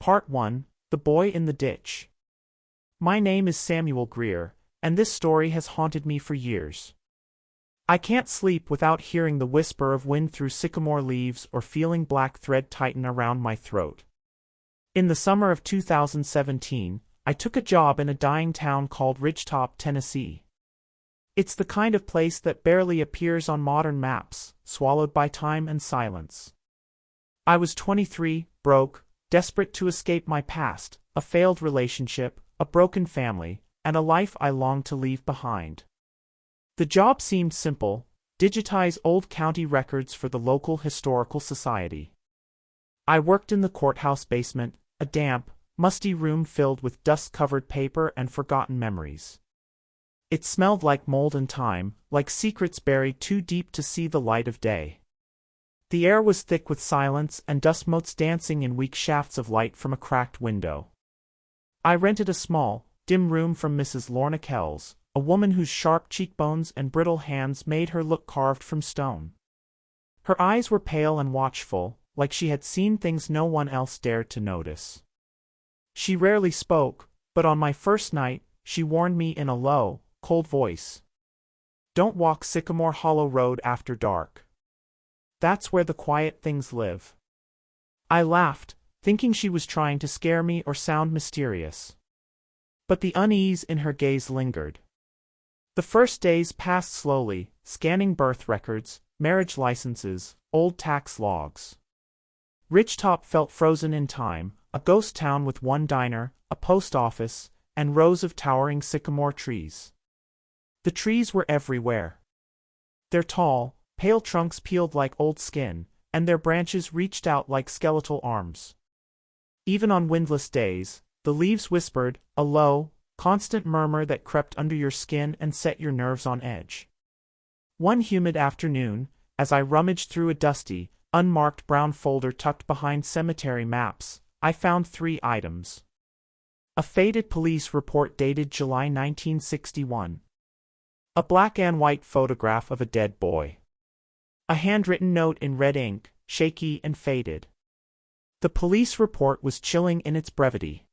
Part 1, The Boy in the Ditch. My name is Samuel Grier, and this story has haunted me for years. I can't sleep without hearing the whisper of wind through sycamore leaves or feeling black thread tighten around my throat. In the summer of 2017, I took a job in a dying town called Ridgetop, Tennessee. It's the kind of place that barely appears on modern maps, swallowed by time and silence. I was 23, broke, desperate to escape my past, a failed relationship, a broken family, and a life I longed to leave behind. The job seemed simple: digitize old county records for the local historical society. I worked in the courthouse basement, a damp, musty room filled with dust-covered paper and forgotten memories. It smelled like mold and time, like secrets buried too deep to see the light of day. The air was thick with silence and dust motes dancing in weak shafts of light from a cracked window. I rented a small, dim room from Mrs. Lorna Kells, a woman whose sharp cheekbones and brittle hands made her look carved from stone. Her eyes were pale and watchful, like she had seen things no one else dared to notice. She rarely spoke, but on my first night, she warned me in a low, cold voice. "Don't walk Sycamore Hollow Road after dark. That's where the quiet things live." I laughed, thinking she was trying to scare me or sound mysterious. But the unease in her gaze lingered. The first days passed slowly, scanning birth records, marriage licenses, old tax logs. Ridgetop felt frozen in time, a ghost town with one diner, a post office, and rows of towering sycamore trees. The trees were everywhere. Their tall, pale trunks peeled like old skin, and their branches reached out like skeletal arms. Even on windless days, the leaves whispered, a low, constant murmur that crept under your skin and set your nerves on edge. One humid afternoon, as I rummaged through a dusty, unmarked brown folder tucked behind cemetery maps, I found 3 items. A faded police report dated July 1961. A black and white photograph of a dead boy. A handwritten note in red ink, shaky and faded. The police report was chilling in its brevity.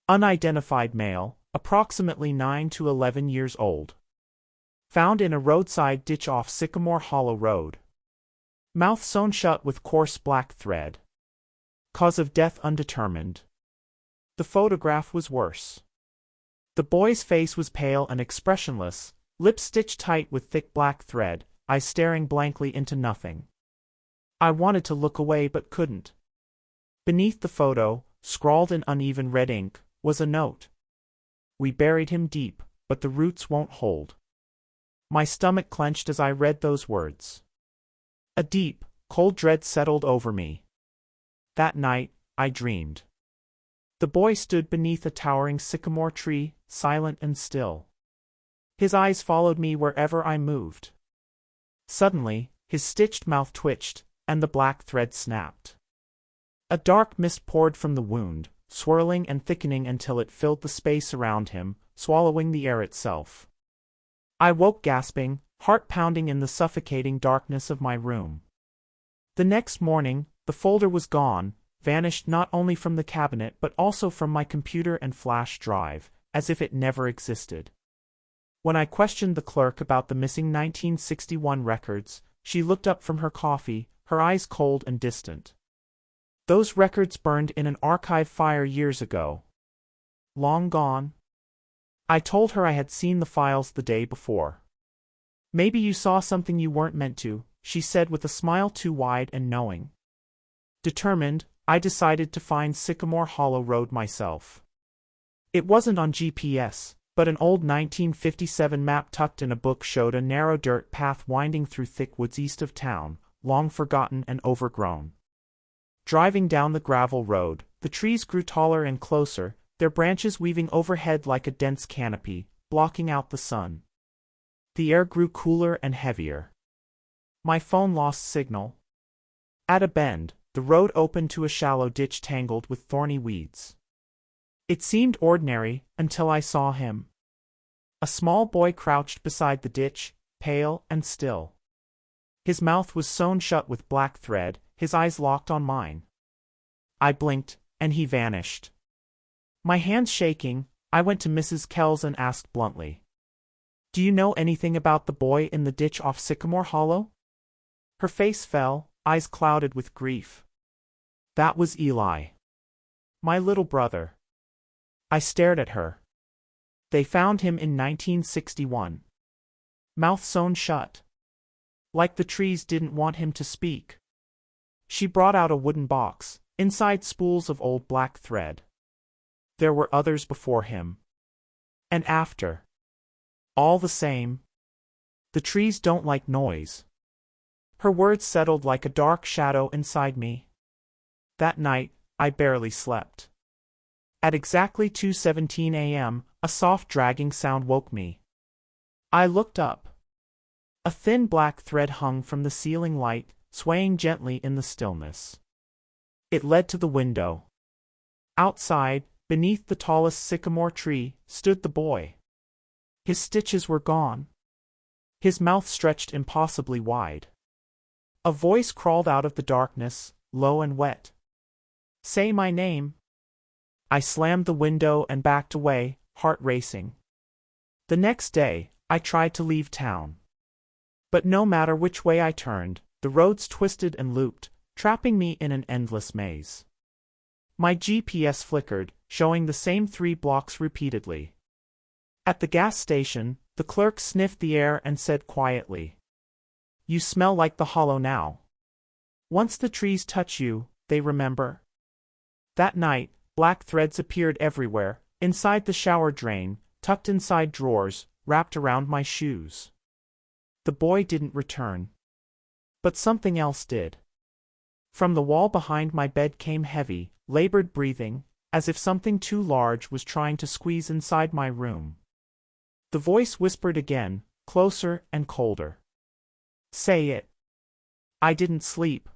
Unidentified male, approximately 9 to 11 years old. Found in a roadside ditch off Sycamore Hollow Road. Mouth sewn shut with coarse black thread. Cause of death undetermined. The photograph was worse. The boy's face was pale and expressionless, lips stitched tight with thick black thread, eyes staring blankly into nothing. I wanted to look away but couldn't. Beneath the photo, scrawled in uneven red ink, was a note. "We buried him deep, but the roots won't hold." My stomach clenched as I read those words. A deep, cold dread settled over me. That night, I dreamed. The boy stood beneath a towering sycamore tree, silent and still. His eyes followed me wherever I moved. Suddenly, his stitched mouth twitched, and the black thread snapped. A dark mist poured from the wound, swirling and thickening until it filled the space around him, swallowing the air itself. I woke gasping, heart pounding in the suffocating darkness of my room. The next morning, the folder was gone, vanished not only from the cabinet but also from my computer and flash drive, as if it never existed. When I questioned the clerk about the missing 1961 records, she looked up from her coffee, her eyes cold and distant. "Those records burned in an archive fire years ago." "Long gone?" I told her I had seen the files the day before. "Maybe you saw something you weren't meant to," she said with a smile too wide and knowing. Determined, I decided to find Sycamore Hollow Road myself. It wasn't on GPS, but an old 1957 map tucked in a book showed a narrow dirt path winding through thick woods east of town, long forgotten and overgrown. Driving down the gravel road, the trees grew taller and closer, their branches weaving overhead like a dense canopy, blocking out the sun. The air grew cooler and heavier. My phone lost signal. At a bend, the road opened to a shallow ditch tangled with thorny weeds. It seemed ordinary, until I saw him. A small boy crouched beside the ditch, pale and still. His mouth was sewn shut with black thread, his eyes locked on mine. I blinked, and he vanished. My hands shaking, I went to Mrs. Kells and asked bluntly, "Do you know anything about the boy in the ditch off Sycamore Hollow?" Her face fell, eyes clouded with grief. "That was Eli. My little brother." I stared at her. "They found him in 1961. Mouth sewn shut. Like the trees didn't want him to speak." She brought out a wooden box, inside spools of old black thread. "There were others before him. And after. All the same. The trees don't like noise." Her words settled like a dark shadow inside me. That night, I barely slept. At exactly 2:17 a.m., a soft dragging sound woke me. I looked up. A thin black thread hung from the ceiling light, swaying gently in the stillness. It led to the window. Outside, beneath the tallest sycamore tree, stood the boy. His stitches were gone. His mouth stretched impossibly wide. A voice crawled out of the darkness, low and wet. "Say my name." I slammed the window and backed away, heart racing. The next day, I tried to leave town. But no matter which way I turned, the roads twisted and looped, trapping me in an endless maze. My GPS flickered, showing the same 3 blocks repeatedly. At the gas station, the clerk sniffed the air and said quietly, "You smell like the hollow now. Once the trees touch you, they remember." That night, black threads appeared everywhere, inside the shower drain, tucked inside drawers, wrapped around my shoes. The boy didn't return. But something else did. From the wall behind my bed came heavy, labored breathing, as if something too large was trying to squeeze inside my room. The voice whispered again, closer and colder. "Say it." I didn't sleep.